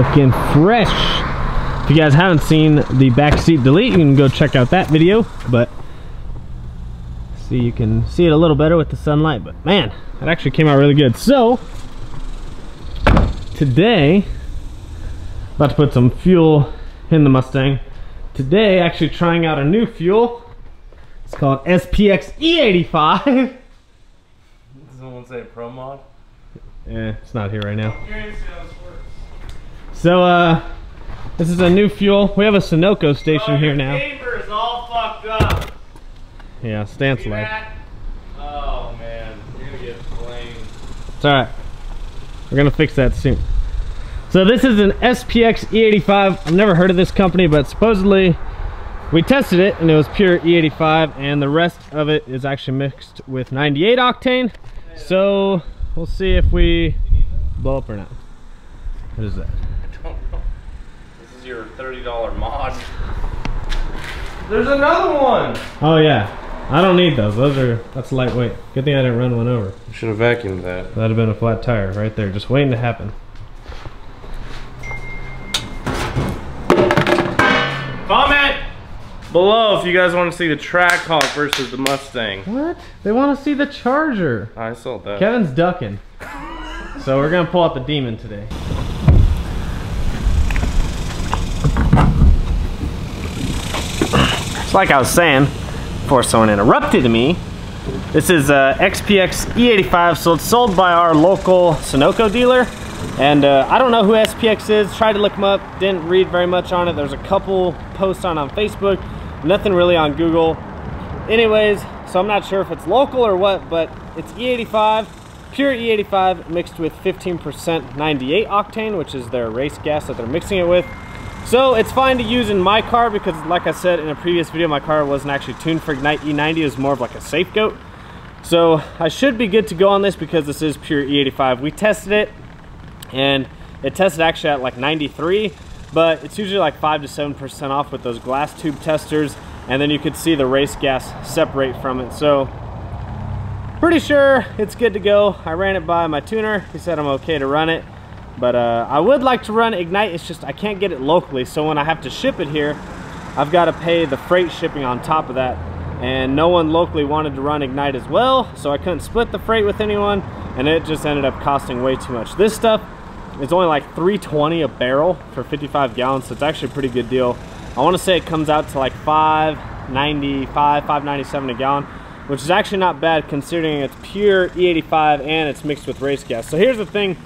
Looking fresh. If you guys haven't seen the backseat delete, you can go check out that video, but see, you can see it a little better with the sunlight, but man, that actually came out really good. So today, about to put some fuel in the Mustang. Today, actually trying out a new fuel. It's called SPX E85. Does someone say pro mod? Yeah, it's not here right now. So this is a new fuel. We have a Sunoco station here now. Your chamber is all fucked up. Yeah, stance lag. Oh man, you're gonna get flamed. It's alright. We're gonna fix that soon. So this is an SPX E85. I've never heard of this company, but supposedly we tested it and it was pure E85, and the rest of it is actually mixed with 98 octane. So we'll see if we blow up or not. What is that? I don't know. This is your $30 mod. There's another one! Oh yeah. I don't need those. That's lightweight. Good thing I didn't run one over. You should have vacuumed that. That'd have been a flat tire right there, just waiting to happen. Comment below if you guys want to see the Trackhawk versus the Mustang. What? They want to see the Charger. I saw that. Kevin's ducking. So we're gonna pull out the Demon today. It's like I was saying before someone interrupted me. This is XPX E85, so it's sold by our local Sunoco dealer. And I don't know who SPX is. Tried to look them up, didn't read very much on it. There's a couple posts on Facebook, nothing really on Google. Anyways, so I'm not sure if it's local or what, but it's E85, pure E85 mixed with 15% 98 octane, which is their race gas that they're mixing it with. So it's fine to use in my car because, like I said in a previous video, my car wasn't actually tuned for Ignite E90. It was more of like a safe goat. So I should be good to go on this because this is pure E85. We tested it, and it tested actually at like 93, but it's usually like 5 to 7% off with those glass tube testers, and then you could see the race gas separate from it. So pretty sure it's good to go. I ran it by my tuner. He said I'm okay to run it, but I would like to run Ignite. It's just I can't get it locally, so when I have to ship it here, I've got to pay the freight shipping on top of that, and no one locally wanted to run Ignite as well, so I couldn't split the freight with anyone, and it just ended up costing way too much. This stuff is only like $3.20 a barrel for 55 gallons, so it's actually a pretty good deal. I want to say it comes out to like $5.95, $5.97 a gallon, which is actually not bad considering it's pure E85 and it's mixed with race gas. So here's the thing,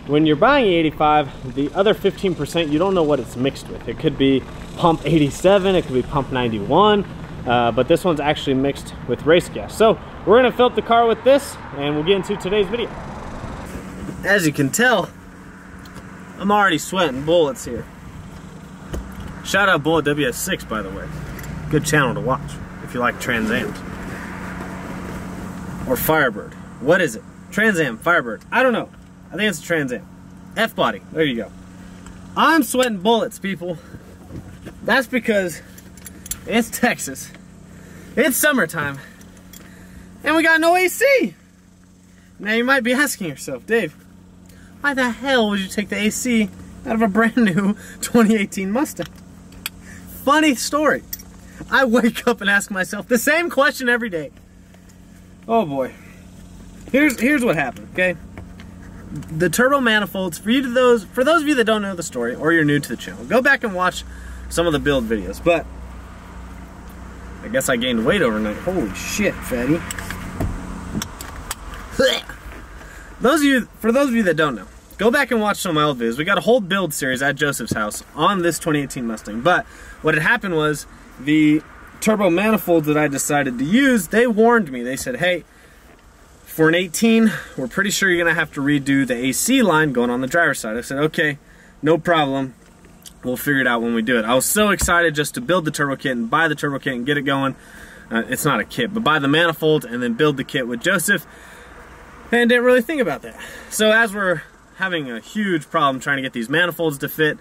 when you're buying E85, the other 15%, you don't know what it's mixed with. It could be pump 87, it could be pump 91, but this one's actually mixed with race gas. So we're gonna fill up the car with this and we'll get into today's video. As you can tell, I'm already sweating bullets here. Shout out Bullet WS6, by the way. Good channel to watch if you like Trans Ams. Or Firebird. What is it? Trans Am, Firebird. I don't know. I think it's a Trans Am. F-body. There you go. I'm sweating bullets, people. That's because it's Texas. It's summertime. And we got no AC. Now you might be asking yourself, Dave, why the hell would you take the AC out of a brand new 2018 Mustang? Funny story. I wake up and ask myself the same question every day. Oh boy. Here's what happened, okay? The turbo manifolds, for those of you that don't know the story or you're new to the channel, go back and watch some of the build videos. But I guess I gained weight overnight. Holy shit, fatty. For those of you that don't know, go back and watch some of my old videos. We got a whole build series at Joseph's house on this 2018 Mustang. But what had happened was the turbo manifolds that I decided to use, they warned me. They said, hey, for an 18, we're pretty sure you're going to have to redo the AC line going on the driver's side. I said, okay, no problem. We'll figure it out when we do it. I was so excited just to build the turbo kit and buy the turbo kit and get it going. It's not a kit, but buy the manifold and then build the kit with Joseph. And didn't really think about that. So as we're having a huge problem trying to get these manifolds to fit,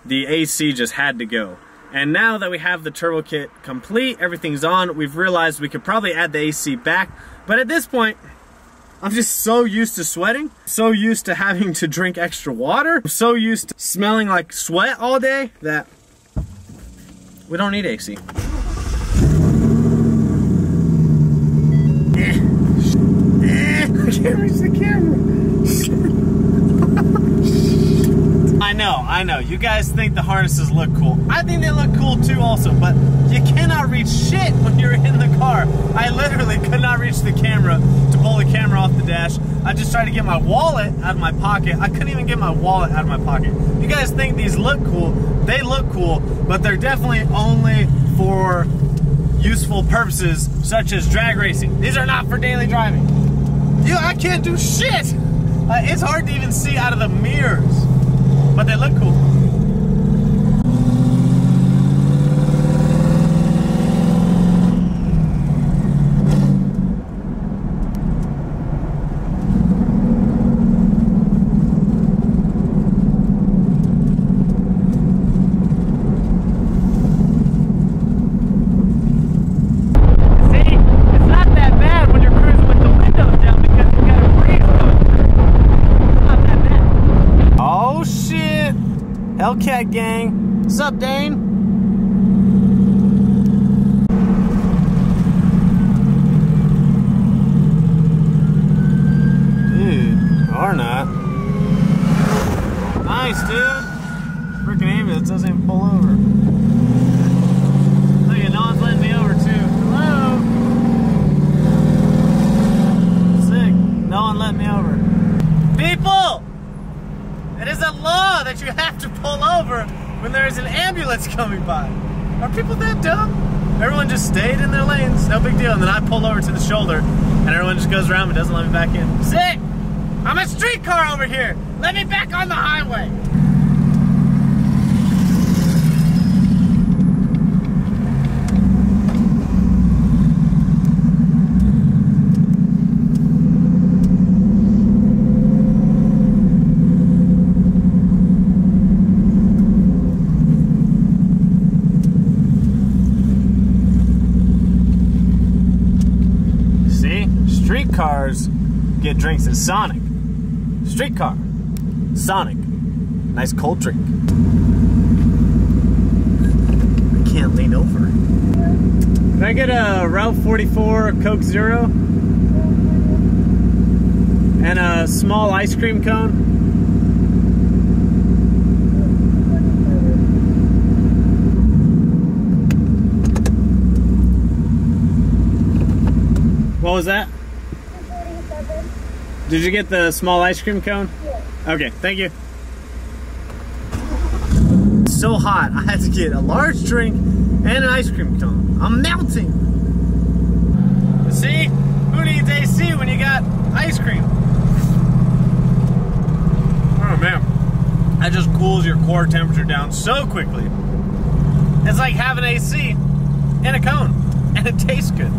the AC just had to go. And now that we have the turbo kit complete, everything's on, we've realized we could probably add the AC back. But at this point, I'm just so used to sweating, so used to having to drink extra water, so used to smelling like sweat all day that we don't need AC. I can't reach the camera. I know. You guys think the harnesses look cool. I think they look cool too also, but you cannot reach shit when you're in the car. I literally could not reach the camera to pull the camera off the dash. I just tried to get my wallet out of my pocket. I couldn't even get my wallet out of my pocket. You guys think these look cool. They look cool, but they're definitely only for useful purposes such as drag racing. These are not for daily driving. I can't do shit. It's hard to even see out of the mirrors, but they look cool. Hellcat gang. What's up, Dane? Dude, or not. Nice, dude. Freaking ambulance doesn't even pull over. Look at, no one's letting me over, too. Hello? Sick. No one let me over. People! It is a law that you have to pull over when there is an ambulance coming by. Are people that dumb? Everyone just stayed in their lanes, no big deal. And then I pull over to the shoulder and everyone just goes around and doesn't let me back in. Sick! I'm a streetcar over here. Let me back on the highway. Cars get drinks at Sonic. Streetcar. Sonic. Nice cold drink. I can't lean over. Can I get a Route 44 Coke Zero? And a small ice cream cone? What was that? Did you get the small ice cream cone? Yeah. Okay, thank you. It's so hot, I had to get a large drink and an ice cream cone. I'm melting. See? Who needs AC when you got ice cream? Oh man. That just cools your core temperature down so quickly. It's like having AC in a cone, and it tastes good.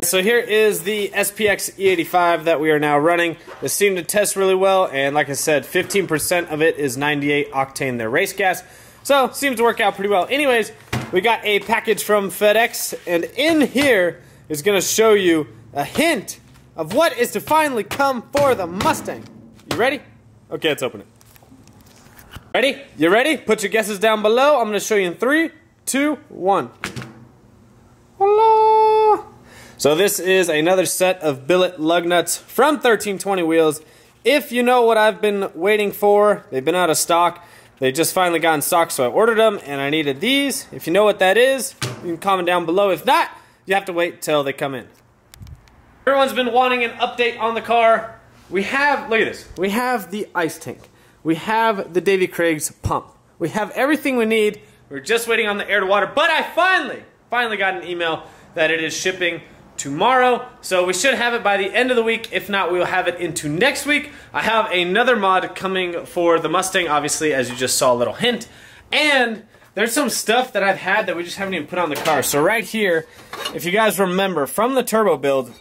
So here is the SPX E85 that we are now running. This seemed to test really well, and like I said, 15% of it is 98 octane, their race gas. So, seems to work out pretty well. Anyways, we got a package from FedEx, and in here is going to show you a hint of what is to finally come for the Mustang. You ready? Okay, let's open it. Ready? You ready? Put your guesses down below. I'm going to show you in 3, 2, 1. Hello! So this is another set of billet lug nuts from 1320 Wheels. If you know what I've been waiting for, they've been out of stock. They just finally got in stock, so I ordered them, and I needed these. If you know what that is, you can comment down below. If not, you have to wait till they come in. Everyone's been wanting an update on the car. We have, look at this, we have the ice tank. We have the Davy Craig's pump. We have everything we need. We're just waiting on the air to water, but I finally got an email that it is shipping tomorrow, so we should have it by the end of the week. If not, we will have it into next week. I have another mod coming for the Mustang, obviously, as you just saw a little hint, and there's some stuff that I've had that we just haven't even put on the car. So right here, if you guys remember from the turbo build,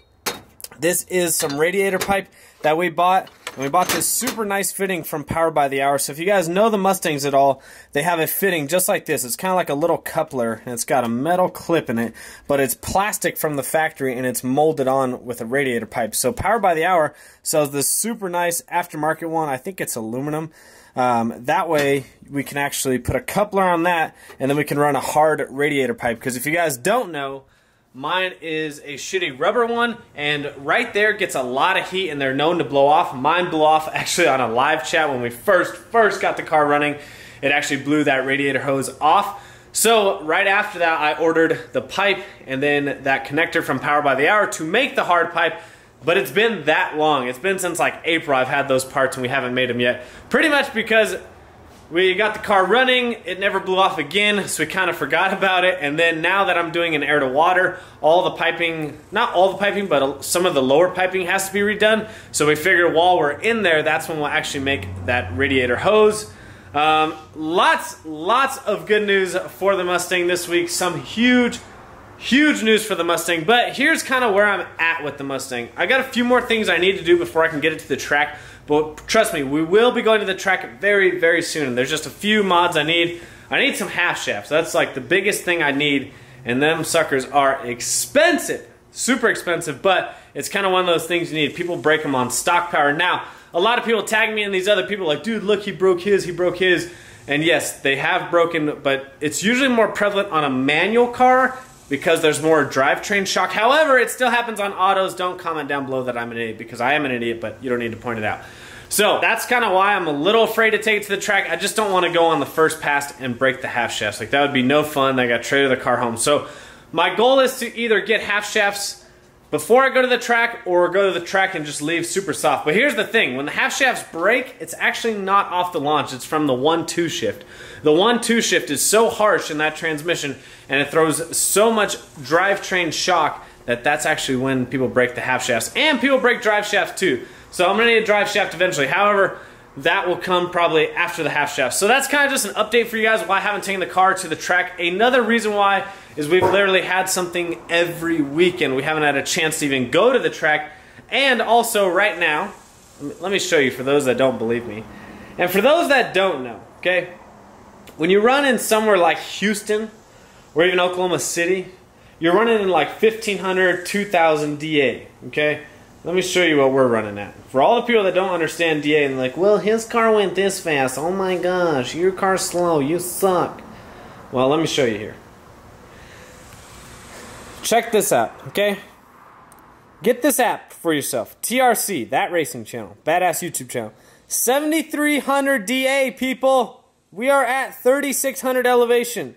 this is some radiator pipe that we bought. And we bought this super nice fitting from Power by the Hour. So if you guys know the Mustangs at all, they have a fitting just like this. It's kind of like a little coupler, and it's got a metal clip in it, but it's plastic from the factory, and it's molded on with a radiator pipe. So Power by the Hour sells this super nice aftermarket one. I think it's aluminum. That way we can actually put a coupler on that, and then we can run a hard radiator pipe. Because if you guys don't know, mine is a shitty rubber one, and right there gets a lot of heat, and they're known to blow off. Mine blew off actually on a live chat when we first got the car running. It actually blew that radiator hose off. So right after that, I ordered the pipe and then that connector from Power by the Hour to make the hard pipe. But it's been that long. It's been since like April I've had those parts, and we haven't made them yet. Pretty much because we got the car running, it never blew off again, so we kind of forgot about it. And then now that I'm doing an air to water, all the piping, not all the piping, but some of the lower piping has to be redone. So we figured while we're in there, that's when we'll actually make that radiator hose. Lots of good news for the Mustang this week. Some huge news for the Mustang, but here's kind of where I'm at with the Mustang. I got a few more things I need to do before I can get it to the track, but trust me, we will be going to the track very soon. There's just a few mods I need. I need some half shafts. That's like the biggest thing I need, and them suckers are expensive, super expensive, but it's kind of one of those things you need. People break them on stock power. Now, a lot of people tag me and these other people like, dude, look, he broke his. And yes, they have broken, but it's usually more prevalent on a manual car because there's more drivetrain shock. However, it still happens on autos. Don't comment down below that I'm an idiot, because I am an idiot, but you don't need to point it out. So that's kind of why I'm a little afraid to take it to the track. I just don't want to go on the first pass and break the half shafts. Like, that would be no fun. I got to trade the car home. So my goal is to either get half shafts before I go to the track, or go to the track and just leave super soft. But here's the thing, when the half shafts break, it's actually not off the launch, it's from the 1-2 shift. The 1-2 shift is so harsh in that transmission, and it throws so much drivetrain shock that that's actually when people break the half shafts. And people break drive shafts too. So I'm gonna need a drive shaft eventually. However, that will come probably after the half shaft. So that's kind of just an update for you guys why I haven't taken the car to the track. Another reason why is we've literally had something every weekend. We haven't had a chance to even go to the track. And also right now, let me show you for those that don't believe me. And for those that don't know, okay? When you run in somewhere like Houston or even Oklahoma City, you're running in like 1500, 2000 DA, okay? Let me show you what we're running at. For all the people that don't understand DA and like, well, his car went this fast. Oh my gosh, your car's slow. You suck. Well, let me show you here. Check this out, okay? Get this app for yourself. TRC, that racing channel. Badass YouTube channel. 7300 DA, people. We are at 3600 elevation.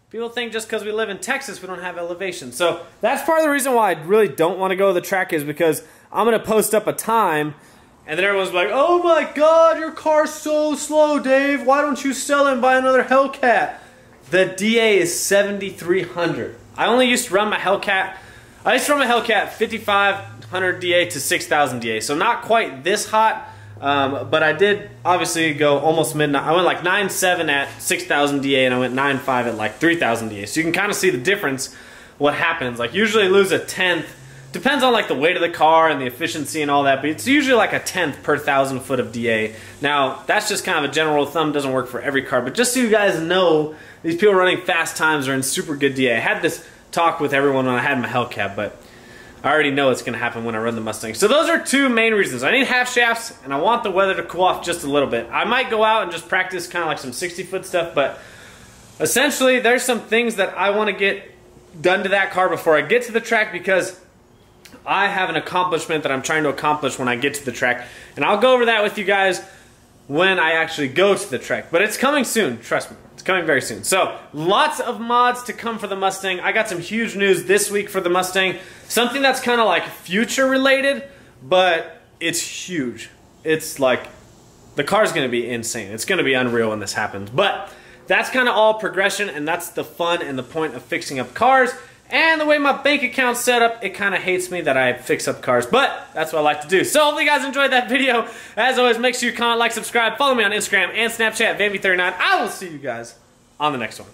People think just because we live in Texas we don't have elevation. So that's part of the reason why I really don't want to go to the track, is because I'm going to post up a time and then everyone's like, oh my god, your car's so slow, Dave. Why don't you sell it and buy another Hellcat? The DA is 7300. I only used to run my Hellcat. I used to run my Hellcat 5500 DA to 6000 DA. So not quite this hot. But I did obviously go almost midnight. I went like 9.7 at 6,000 DA, and I went 9.5 at like 3,000 DA. So you can kind of see the difference, what happens. Like, usually lose a tenth. Depends on like the weight of the car and the efficiency and all that, but it's usually like a tenth per 1,000 foot of DA. Now, that's just kind of a general thumb, doesn't work for every car, but just so you guys know, these people running fast times are in super good DA. I had this talk with everyone when I had my Hellcat, but I already know it's going to happen when I run the Mustang. So those are two main reasons. I need half shafts, and I want the weather to cool off just a little bit. I might go out and just practice kind of like some 60-foot stuff, but essentially there's some things that I want to get done to that car before I get to the track, because I have an accomplishment that I'm trying to accomplish when I get to the track. And I'll go over that with you guys when I actually go to the track. But it's coming soon, trust me. It's coming very soon. So, lots of mods to come for the Mustang. I got some huge news this week for the Mustang. Something that's kind of like future related, but it's huge. It's like, the car's going to be insane. It's going to be unreal when this happens. But that's kind of all progression, and that's the fun and the point of fixing up cars. And the way my bank account's set up, it kind of hates me that I fix up cars, but that's what I like to do. So hopefully you guys enjoyed that video. As always, make sure you comment, like, subscribe, follow me on Instagram and Snapchat, Vanby39. I will see you guys on the next one.